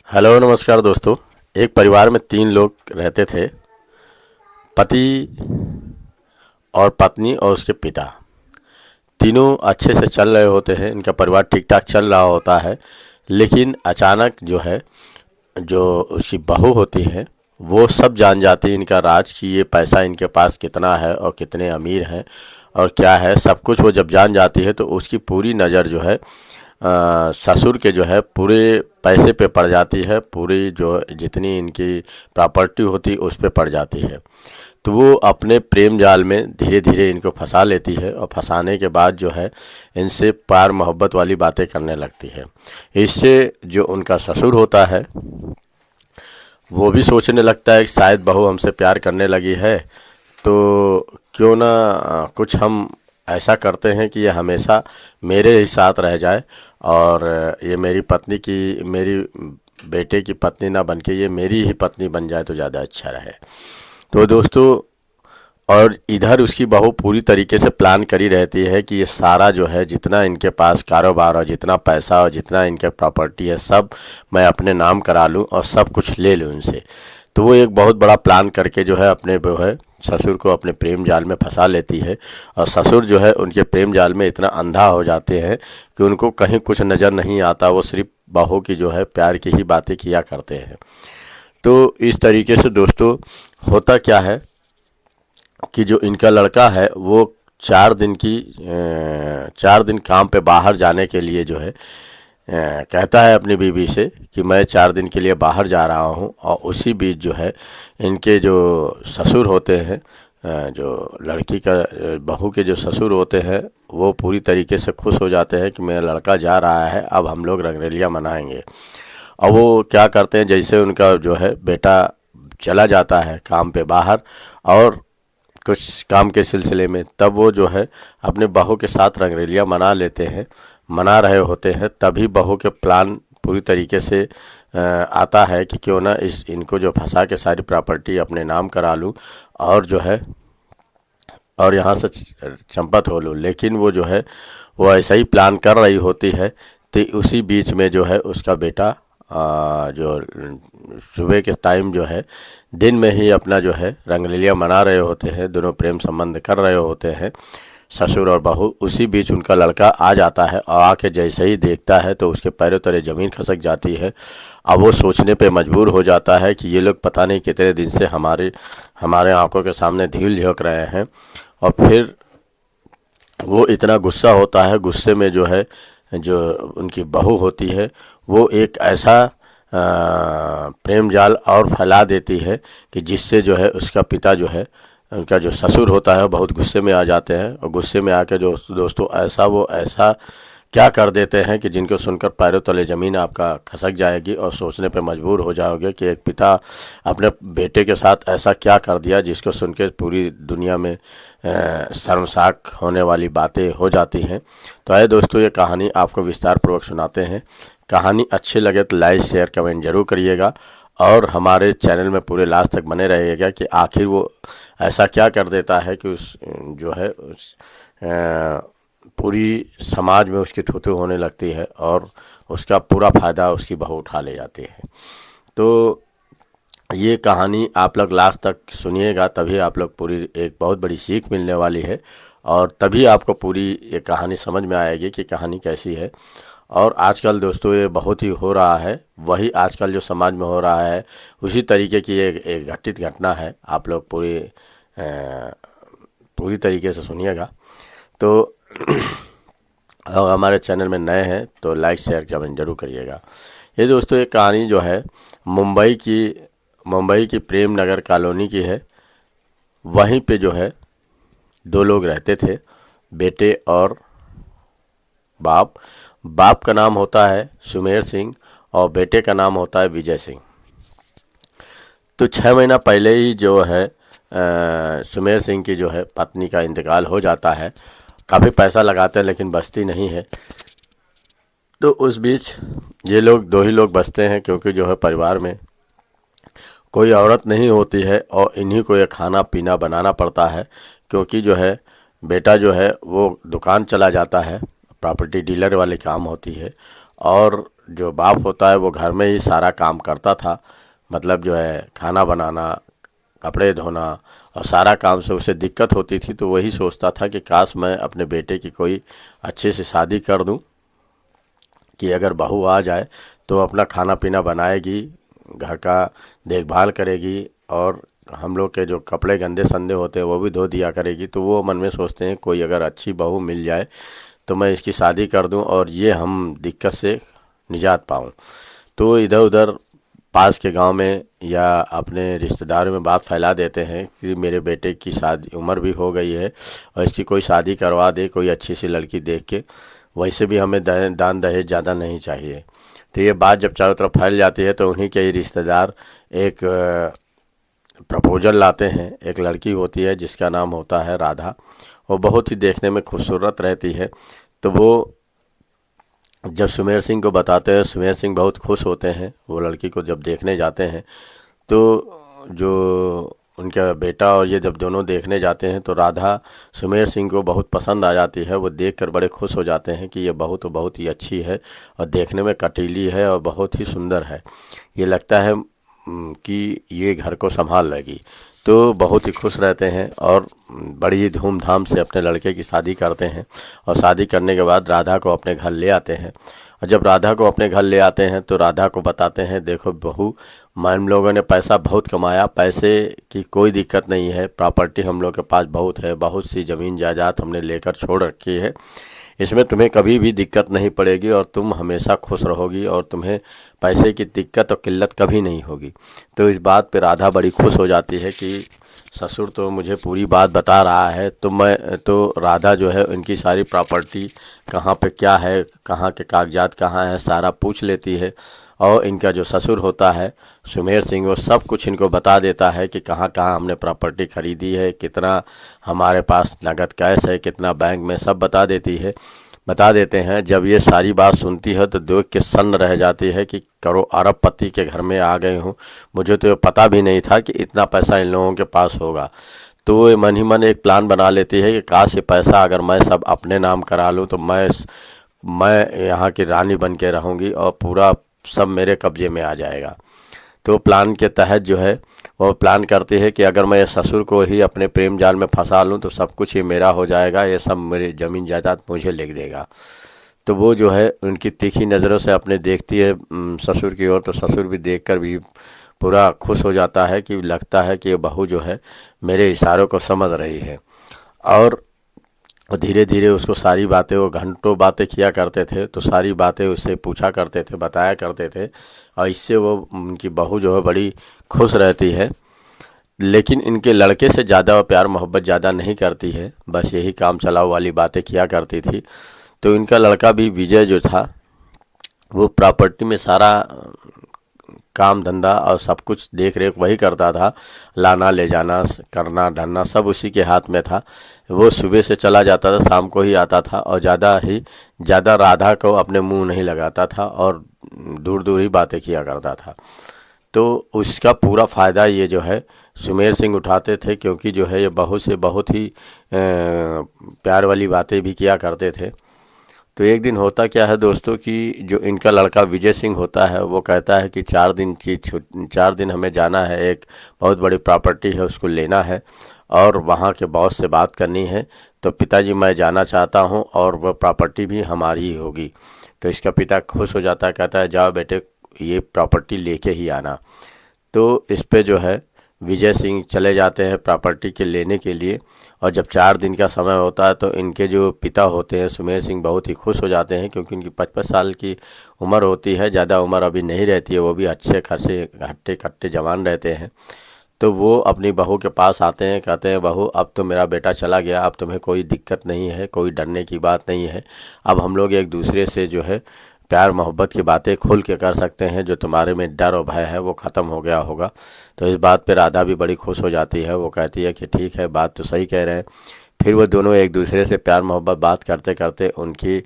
Hello नमस्कार दोस्तों। एक परिवार में 3 लोग रहते थे। पति और पत्नी और उसके पिता। तीनों अच्छे से चल रहे होते हैं, इनका परिवार ठीक ठाक चल रहा होता है। लेकिन अचानक जो है, जो उसकी बहू होती है, वो सब जान जाती है इनका राज कि ये पैसा इनके पास कितना है और कितने अमीर हैं और क्या है सब कुछ। वो जब जान जाती है तो उसकी पूरी नज़र जो है ससुर के जो है पूरे पैसे पे पड़ जाती है। पूरी जो जितनी इनकी प्रॉपर्टी होती है उस पे पड़ जाती है। तो वो अपने प्रेम जाल में धीरे धीरे इनको फंसा लेती है और फंसाने के बाद जो है इनसे प्यार मोहब्बत वाली बातें करने लगती है। इससे जो उनका ससुर होता है वो भी सोचने लगता है कि शायद बहू हमसे प्यार करने लगी है, तो क्यों ना कुछ हम ऐसा करते हैं कि ये हमेशा मेरे ही साथ रह जाए और ये मेरी पत्नी की, मेरी बेटे की पत्नी ना बन के ये मेरी ही पत्नी बन जाए तो ज़्यादा अच्छा रहे। तो दोस्तों, और इधर उसकी बहू पूरी तरीके से प्लान करी रहती है कि ये सारा जो है जितना इनके पास कारोबार और जितना पैसा और जितना इनके प्रॉपर्टी है सब मैं अपने नाम करा लूँ और सब कुछ ले लूँ इनसे। तो वो एक बहुत बड़ा प्लान करके जो है अपने जो है ससुर को अपने प्रेम जाल में फंसा लेती है। और ससुर जो है उनके प्रेम जाल में इतना अंधा हो जाते हैं कि उनको कहीं कुछ नज़र नहीं आता, वो सिर्फ बहू की जो है प्यार की ही बातें किया करते हैं। तो इस तरीके से दोस्तों होता क्या है कि जो इनका लड़का है वो 4 दिन काम पे बाहर जाने के लिए जो है कहता है अपनी बीवी से कि मैं 4 दिन के लिए बाहर जा रहा हूँ। और उसी बीच जो है इनके जो ससुर होते हैं, जो लड़की का बहू के जो ससुर होते हैं वो पूरी तरीके से खुश हो जाते हैं कि मेरा लड़का जा रहा है, अब हम लोग रंगरेलियाँ मनाएंगे। और वो क्या करते हैं, जैसे उनका जो है बेटा चला जाता है काम पे बाहर और कुछ काम के सिलसिले में, तब वो जो है अपने बहू के साथ रंगरेलियाँ मना रहे होते हैं। तभी बहू के प्लान पूरी तरीके से आता है कि क्यों ना इनको जो फंसा के सारी प्रॉपर्टी अपने नाम करा लूँ और जो है और यहाँ से चंपत हो लूँ। लेकिन वो जो है वो ऐसा ही प्लान कर रही होती है। तो उसी बीच में जो है उसका बेटा जो सुबह के टाइम जो है दिन में ही अपना जो है रंगलीलियाँ मना रहे होते हैं, दोनों प्रेम संबंध कर रहे होते हैं ससुर और बहू। उसी बीच उनका लड़का आ जाता है और आके जैसे ही देखता है तो उसके पैरों तले ज़मीन खसक जाती है। अब वो सोचने पे मजबूर हो जाता है कि ये लोग पता नहीं कितने दिन से हमारे आंखों के सामने धूल झोंक रहे हैं। और फिर वो इतना गुस्सा होता है, गुस्से में जो है जो उनकी बहू होती है वो एक ऐसा प्रेम जाल और फैला देती है कि जिससे जो है उसका पिता जो है, उनका जो ससुर होता है, बहुत गुस्से में आ जाते हैं। और गुस्से में आके जो दोस्तों ऐसा क्या कर देते हैं कि जिनको सुनकर पैरों तले ज़मीन आपका खसक जाएगी और सोचने पे मजबूर हो जाओगे कि एक पिता अपने बेटे के साथ ऐसा क्या कर दिया जिसको सुन के पूरी दुनिया में शर्मसार होने वाली बातें हो जाती हैं। तो आइए दोस्तों, ये कहानी आपको विस्तार पूर्वक सुनाते हैं। कहानी अच्छी लगे तो लाइक शेयर कमेंट जरूर करिएगा और हमारे चैनल में पूरे लास्ट तक बने रहिएगा कि आखिर वो ऐसा क्या कर देता है कि उस जो है उस पूरी समाज में उसकी थू-थू होने लगती है और उसका पूरा फ़ायदा उसकी बहू उठा ले जाती है। तो ये कहानी आप लोग लास्ट तक सुनिएगा, तभी आप लोग पूरी एक बहुत बड़ी सीख मिलने वाली है और तभी आपको पूरी ये कहानी समझ में आएगी कि कहानी कैसी है। और आजकल दोस्तों ये बहुत ही हो रहा है, वही आजकल जो समाज में हो रहा है उसी तरीके की एक घटित घटना है। आप लोग पूरी तरीके से सुनिएगा। तो अगर हमारे चैनल में नए हैं तो लाइक शेयर कमेंट जरूर करिएगा। ये दोस्तों एक कहानी जो है मुंबई की प्रेम नगर कॉलोनी की है। वहीं पे जो है 2 लोग रहते थे, बेटे और बाप का नाम होता है सुमेर सिंह और बेटे का नाम होता है विजय सिंह। तो 6 महीना पहले ही जो है सुमेर सिंह की जो है पत्नी का इंतकाल हो जाता है। काफ़ी पैसा लगाते हैं लेकिन बचती नहीं है। तो उस बीच ये लोग 2 ही लोग बचते हैं, क्योंकि जो है परिवार में कोई औरत नहीं होती है और इन्हीं को ये खाना पीना बनाना पड़ता है। क्योंकि जो है बेटा जो है वो दुकान चला जाता है, प्रॉपर्टी डीलर वाली काम होती है, और जो बाप होता है वो घर में ही सारा काम करता था, मतलब जो है खाना बनाना, कपड़े धोना और सारा काम से उसे दिक्कत होती थी। तो वही सोचता था कि काश मैं अपने बेटे की कोई अच्छे से शादी कर दूं कि अगर बहू आ जाए तो अपना खाना पीना बनाएगी, घर का देखभाल करेगी और हम लोग के जो कपड़े गंदे संदे होते हैं वो भी धो दिया करेगी। तो वो मन में सोचते हैं कोई अगर अच्छी बहू मिल जाए तो मैं इसकी शादी कर दूं और ये हम दिक्कत से निजात पाऊं। तो इधर उधर पास के गांव में या अपने रिश्तेदारों में बात फैला देते हैं कि मेरे बेटे की शादी उम्र भी हो गई है और इसकी कोई शादी करवा दे, कोई अच्छी सी लड़की देख के, वैसे भी हमें दान दहेज ज़्यादा नहीं चाहिए। तो ये बात जब चारों तरफ फैल जाती है तो उन्हीं के ही रिश्तेदार एक प्रपोजल लाते हैं। एक लड़की होती है जिसका नाम होता है राधा, वो बहुत ही देखने में खूबसूरत रहती है। तो वो जब सुमेर सिंह को बताते हैं, सुमेर सिंह बहुत खुश होते हैं। वो लड़की को जब देखने जाते हैं तो जो उनका बेटा और ये जब दोनों देखने जाते हैं तो राधा सुमेर सिंह को बहुत पसंद आ जाती है। वो देखकर बड़े खुश हो जाते हैं कि ये बहू तो बहुत ही अच्छी है और देखने में कटीली है और बहुत ही सुंदर है, ये लगता है कि ये घर को संभाल लेगी। तो बहुत ही खुश रहते हैं और बड़ी धूमधाम से अपने लड़के की शादी करते हैं। और शादी करने के बाद राधा को अपने घर ले आते हैं। और जब राधा को अपने घर ले आते हैं तो राधा को बताते हैं, देखो बहू, हम लोगों ने पैसा बहुत कमाया, पैसे की कोई दिक्कत नहीं है, प्रॉपर्टी हम लोग के पास बहुत है, बहुत सी ज़मीन जायदाद हमने लेकर छोड़ रखी है, इसमें तुम्हें कभी भी दिक्कत नहीं पड़ेगी और तुम हमेशा खुश रहोगी और तुम्हें पैसे की दिक्कत और किल्लत कभी नहीं होगी। तो इस बात पे राधा बड़ी खुश हो जाती है कि ससुर तो मुझे पूरी बात बता रहा है। तो राधा जो है उनकी सारी प्रॉपर्टी कहाँ पे क्या है, कहाँ के कागजात कहाँ है, सारा पूछ लेती है। और इनका जो ससुर होता है सुमेर सिंह, वो सब कुछ इनको बता देता है कि कहाँ कहाँ हमने प्रॉपर्टी खरीदी है, कितना हमारे पास नगद कैश है, कितना बैंक में, सब बता देते हैं। जब ये सारी बात सुनती है तो देख के सन्न रह जाती है कि करो अरबपति के घर में आ गए हूँ, मुझे तो पता भी नहीं था कि इतना पैसा इन लोगों के पास होगा। तो वो मन ही मन एक प्लान बना लेती है कि काश ये पैसा अगर मैं सब अपने नाम करा लूँ तो मैं यहाँ की रानी बन के रहूँगी और पूरा सब मेरे कब्जे में आ जाएगा। तो प्लान के तहत जो है वो प्लान करती है कि अगर मैं ससुर को ही अपने प्रेम जाल में फंसा लूँ तो सब कुछ ये मेरा हो जाएगा, ये सब मेरी ज़मीन जायदाद मुझे लिख देगा। तो वो जो है उनकी तीखी नज़रों से अपने देखती है ससुर की ओर, तो ससुर भी देखकर भी पूरा खुश हो जाता है कि लगता है कि ये बहू जो है मेरे इशारों को समझ रही है। और धीरे धीरे उसको सारी बातें, वो घंटों बातें किया करते थे, तो सारी बातें उससे पूछा करते थे, बताया करते थे और इससे वो उनकी बहू जो है बड़ी खुश रहती है। लेकिन इनके लड़के से ज़्यादा वो प्यार मोहब्बत ज़्यादा नहीं करती है, बस यही काम चलाओ वाली बातें किया करती थी। तो इनका लड़का भी विजय जो था वो प्रॉपर्टी में सारा काम धंधा और सब कुछ देख रेख वही करता था, लाना ले जाना करना ढलना सब उसी के हाथ में था। वो सुबह से चला जाता था, शाम को ही आता था और ज़्यादा राधा को अपने मुंह नहीं लगाता था और दूर दूर ही बातें किया करता था। तो उसका पूरा फ़ायदा ये जो है सुमेर सिंह उठाते थे, क्योंकि जो है ये बहू से बहुत ही प्यार वाली बातें भी किया करते थे। तो एक दिन होता क्या है दोस्तों कि जो इनका लड़का विजय सिंह होता है वो कहता है कि 4 दिन हमें जाना है, एक बहुत बड़ी प्रॉपर्टी है उसको लेना है और वहाँ के बॉस से बात करनी है। तो पिताजी मैं जाना चाहता हूँ और वह प्रॉपर्टी भी हमारी ही होगी। तो इसका पिता खुश हो जाता है, कहता है जाओ बेटे ये प्रॉपर्टी लेके ही आना। तो इस पे जो है विजय सिंह चले जाते हैं प्रॉपर्टी के लेने के लिए। और जब 4 दिन का समय होता है तो इनके जो पिता होते हैं सुमेर सिंह बहुत ही खुश हो जाते हैं, क्योंकि उनकी 55 साल की उम्र होती है, ज़्यादा उम्र अभी नहीं रहती है, वो भी अच्छे खासे हट्टे कट्टे जवान रहते हैं। तो वो अपनी बहू के पास आते हैं, कहते हैं बहू अब तो मेरा बेटा चला गया, अब तुम्हें कोई दिक्कत नहीं है, कोई डरने की बात नहीं है, अब हम लोग एक दूसरे से जो है प्यार मोहब्बत की बातें खुल के कर सकते हैं, जो तुम्हारे में डर और भय है वो ख़त्म हो गया होगा। तो इस बात पे राधा भी बड़ी खुश हो जाती है, वो कहती है कि ठीक है बात तो सही कह रहे हैं। फिर वो दोनों एक दूसरे से प्यार मोहब्बत बात करते करते उनकी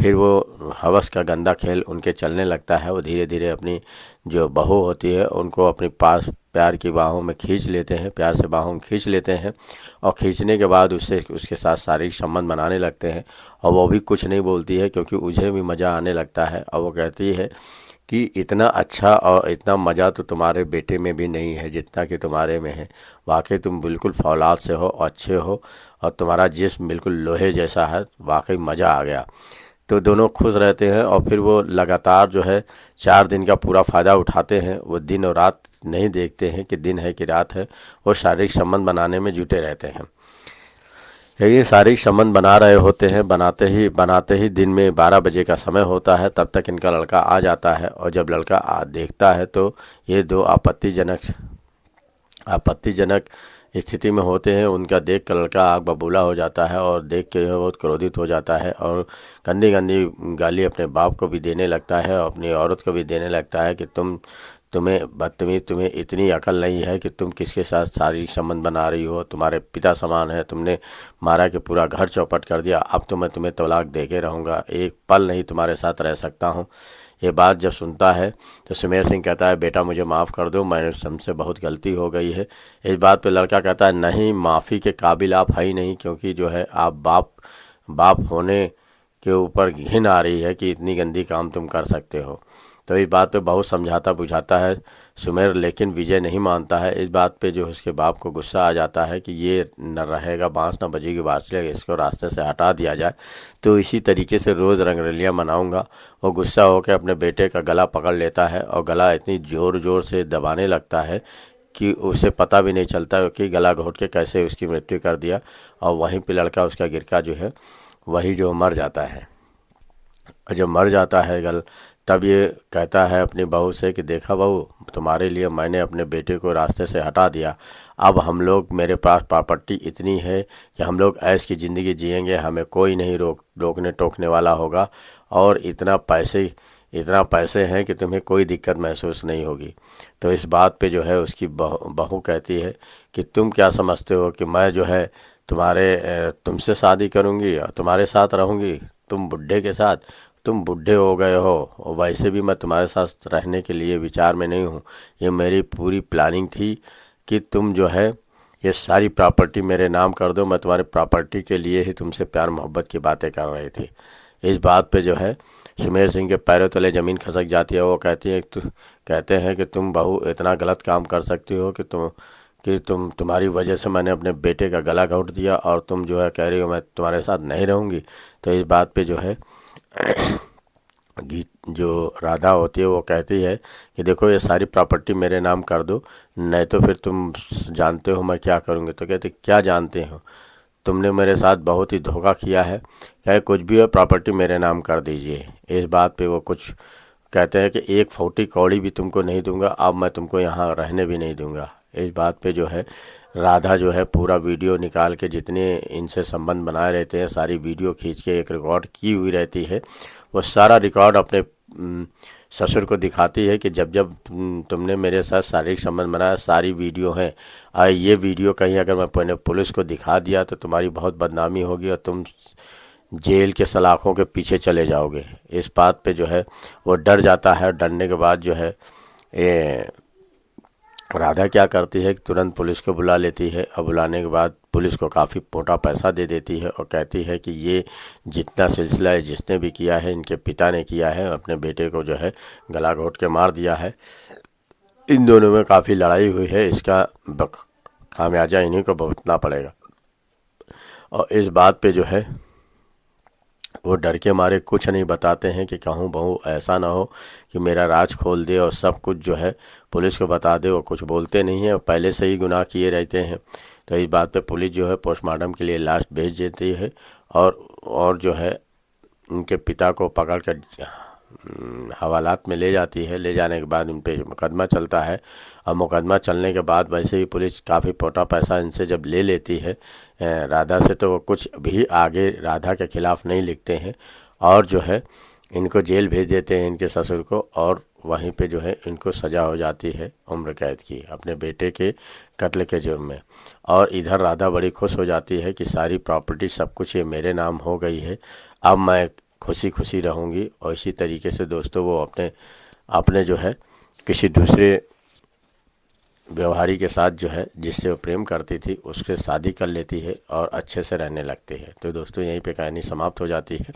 फिर वो हवस का गंदा खेल उनके चलने लगता है। वो धीरे धीरे अपनी जो बहू होती है उनको अपने पास प्यार की बाहों में खींच लेते हैं, प्यार से बाहों में खींच लेते हैं और खींचने के बाद उससे उसके साथ शारीरिक संबंध बनाने लगते हैं। और वो भी कुछ नहीं बोलती है क्योंकि उसे भी मज़ा आने लगता है। और वो कहती है कि इतना अच्छा और इतना मज़ा तो तुम्हारे बेटे में भी नहीं है जितना कि तुम्हारे में है। वाकई तुम बिल्कुल फौलाद से हो, अच्छे हो और तुम्हारा जिस्म बिल्कुल लोहे जैसा है, वाकई मज़ा आ गया। तो दोनों खुश रहते हैं और फिर वो लगातार जो है 4 दिन का पूरा फ़ायदा उठाते हैं। वो दिन और रात नहीं देखते हैं कि दिन है कि रात है, वो शारीरिक संबंध बनाने में जुटे रहते हैं। ये शारीरिक संबंध बना रहे होते हैं, बनाते ही दिन में 12 बजे का समय होता है। तब तक इनका लड़का आ जाता है और जब लड़का देखता है तो ये दो आपत्तिजनक स्थिति में होते हैं। उनका देख कर लड़का आग बबूला हो जाता है और देख के यह बहुत क्रोधित हो जाता है और गंदी गंदी गाली अपने बाप को भी देने लगता है और अपनी औरत को भी देने लगता है कि तुम्हें बदतमीज, तुम्हें इतनी अकल नहीं है कि तुम किसके साथ शारीरिक संबंध बना रही हो। तुम्हारे पिता समान है, तुमने मारा कि पूरा घर चौपट कर दिया। अब तो मैं तुम्हें तलाक दे के रहूँगा, एक पल नहीं तुम्हारे साथ रह सकता हूँ। ये बात जब सुनता है तो सुमेर सिंह कहता है, बेटा मुझे माफ़ कर दो, मैंने हमसे बहुत गलती हो गई है। इस बात पे लड़का कहता है, नहीं, माफ़ी के काबिल आप है ही नहीं, क्योंकि जो है आप बाप होने के ऊपर घिन आ रही है कि इतनी गंदी काम तुम कर सकते हो। तो इस बात पे बहुत समझाता बुझाता है सुमेर, लेकिन विजय नहीं मानता है। इस बात पे जो उसके बाप को गुस्सा आ जाता है कि ये न रहेगा बांस न बजेगी बांसुरी, इसको रास्ते से हटा दिया जाए तो इसी तरीके से रोज़ रंगरलियाँ मनाऊंगा। वो गुस्सा होकर अपने बेटे का गला पकड़ लेता है और गला इतनी ज़ोर ज़ोर से दबाने लगता है कि उसे पता भी नहीं चलता कि गला घोट के कैसे उसकी मृत्यु कर दिया। और वहीं पे लड़का उसका गिरका जो है वही जो मर जाता है। और जब मर जाता है तब ये कहता है अपनी बहू से कि देखा बहू, तुम्हारे लिए मैंने अपने बेटे को रास्ते से हटा दिया। अब हम लोग, मेरे पास प्रॉपर्टी इतनी है कि हम लोग ऐश की ज़िंदगी जिएंगे, हमें कोई नहीं रोकने टोकने वाला होगा और इतना पैसे हैं कि तुम्हें कोई दिक्कत महसूस नहीं होगी। तो इस बात पे जो है उसकी बहू कहती है कि तुम क्या समझते हो कि मैं जो है तुमसे शादी करूँगी और तुम्हारे साथ रहूँगी, तुम बुढ़े के साथ? तुम बूढ़े हो गए हो और वैसे भी मैं तुम्हारे साथ रहने के लिए विचार में नहीं हूँ। ये मेरी पूरी प्लानिंग थी कि तुम जो है ये सारी प्रॉपर्टी मेरे नाम कर दो। मैं तुम्हारी प्रॉपर्टी के लिए ही तुमसे प्यार मोहब्बत की बातें कर रही थी। इस बात पे जो है सुमेर सिंह के पैरों तले ज़मीन खसक जाती है। वो कहते हैं कि तुम बहू इतना गलत काम कर सकती हो कि तुम्हारी वजह से मैंने अपने बेटे का गला घोट दिया और तुम जो है कह रही हो मैं तुम्हारे साथ नहीं रहूँगी। तो इस बात पे जो है गीत जो राधा होती है वो कहती है कि देखो ये सारी प्रॉपर्टी मेरे नाम कर दो, नहीं तो फिर तुम जानते हो मैं क्या करूँगी। तो कहते क्या जानते हो, तुमने मेरे साथ बहुत ही धोखा किया है, चाहे कुछ भी हो प्रॉपर्टी मेरे नाम कर दीजिए। इस बात पे वो कुछ कहते हैं कि एक फौटी कौड़ी भी तुमको नहीं दूंगा, अब मैं तुमको यहाँ रहने भी नहीं दूंगा। इस बात पे जो है राधा जो है पूरा वीडियो निकाल के जितने इनसे संबंध बनाए रहते हैं सारी वीडियो खींच के एक रिकॉर्ड की हुई रहती है। वो सारा रिकॉर्ड अपने ससुर को दिखाती है कि जब जब तुमने मेरे साथ शारीरिक संबंध बनाया सारी वीडियो है। ये वीडियो कहीं अगर मैं पुलिस को दिखा दिया तो तुम्हारी बहुत बदनामी होगी और तुम जेल के सलाखों के पीछे चले जाओगे। इस बात पे जो है वो डर जाता है। डरने के बाद जो है राधा क्या करती है कि तुरंत पुलिस को बुला लेती है और बुलाने के बाद पुलिस को काफ़ी मोटा पैसा दे देती है और कहती है कि ये जितना सिलसिला है जिसने भी किया है इनके पिता ने किया है, अपने बेटे को जो है गला घोट के मार दिया है। इन दोनों में काफ़ी लड़ाई हुई है, इसका खामियाजा इन्हीं को भुगतना पड़ेगा। और इस बात पे जो है वो डर के मारे कुछ नहीं बताते हैं कि कहूँ बहू ऐसा ना हो कि मेरा राज खोल दे और सब कुछ जो है पुलिस को बता दे। वो कुछ बोलते नहीं हैं, पहले से ही गुनाह किए रहते हैं। तो इस बात पे पुलिस जो है पोस्टमार्टम के लिए लाश भेज देती है और जो है उनके पिता को पकड़ कर हवालात में ले जाती है। ले जाने के बाद उन पर मुकदमा चलता है और मुकदमा चलने के बाद वैसे ही पुलिस काफ़ी मोटा पैसा इनसे जब ले लेती है राधा से, तो वो कुछ भी आगे राधा के खिलाफ़ नहीं लिखते हैं और जो है इनको जेल भेज देते हैं इनके ससुर को। और वहीं पे जो है इनको सज़ा हो जाती है उम्र कैद की अपने बेटे के कत्ल के जुर्म में। और इधर राधा बड़ी खुश हो जाती है कि सारी प्रॉपर्टी सब कुछ ये मेरे नाम हो गई है, अब मैं खुशी खुशी रहूँगी। और इसी तरीके से दोस्तों वो अपने अपने जो है किसी दूसरे व्यवहारी के साथ जो है जिससे वो प्रेम करती थी उससे शादी कर लेती है और अच्छे से रहने लगती है। तो दोस्तों यहीं पे कहानी समाप्त हो जाती है।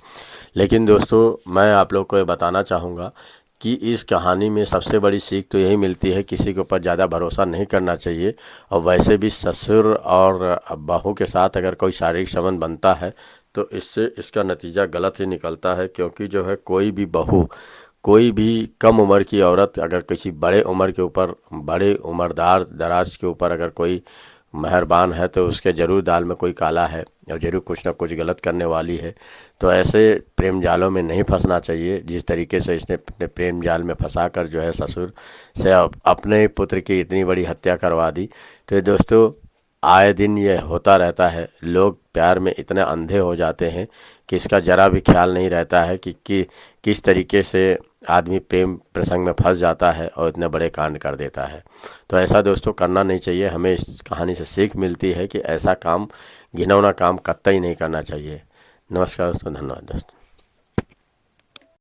लेकिन दोस्तों मैं आप लोग को ये बताना चाहूँगा कि इस कहानी में सबसे बड़ी सीख तो यही मिलती है, किसी के ऊपर ज़्यादा भरोसा नहीं करना चाहिए। और वैसे भी ससुर और बहू के साथ अगर कोई शारीरिक संबंध बनता है तो इससे इसका नतीजा गलत ही निकलता है। क्योंकि जो है कोई भी बहू, कोई भी कम उम्र की औरत अगर किसी बड़े उम्र के ऊपर, बड़े उम्रदार दराज के ऊपर अगर कोई मेहरबान है तो उसके ज़रूर दाल में कोई काला है और ज़रूर कुछ ना कुछ गलत करने वाली है। तो ऐसे प्रेम जालों में नहीं फंसना चाहिए जिस तरीके से इसने अपने प्रेम जाल में फंसा कर जो है ससुर से अपने पुत्र की इतनी बड़ी हत्या करवा दी। तो ये दोस्तों आए दिन ये होता रहता है। लोग प्यार में इतने अंधे हो जाते हैं कि इसका ज़रा भी ख्याल नहीं रहता है कि किस तरीके से आदमी प्रेम प्रसंग में फंस जाता है और इतने बड़े कांड कर देता है। तो ऐसा दोस्तों करना नहीं चाहिए। हमें इस कहानी से सीख मिलती है कि ऐसा काम, घिनौना काम कतई नहीं करना चाहिए। नमस्कार दोस्तों, धन्यवाद दोस्तों।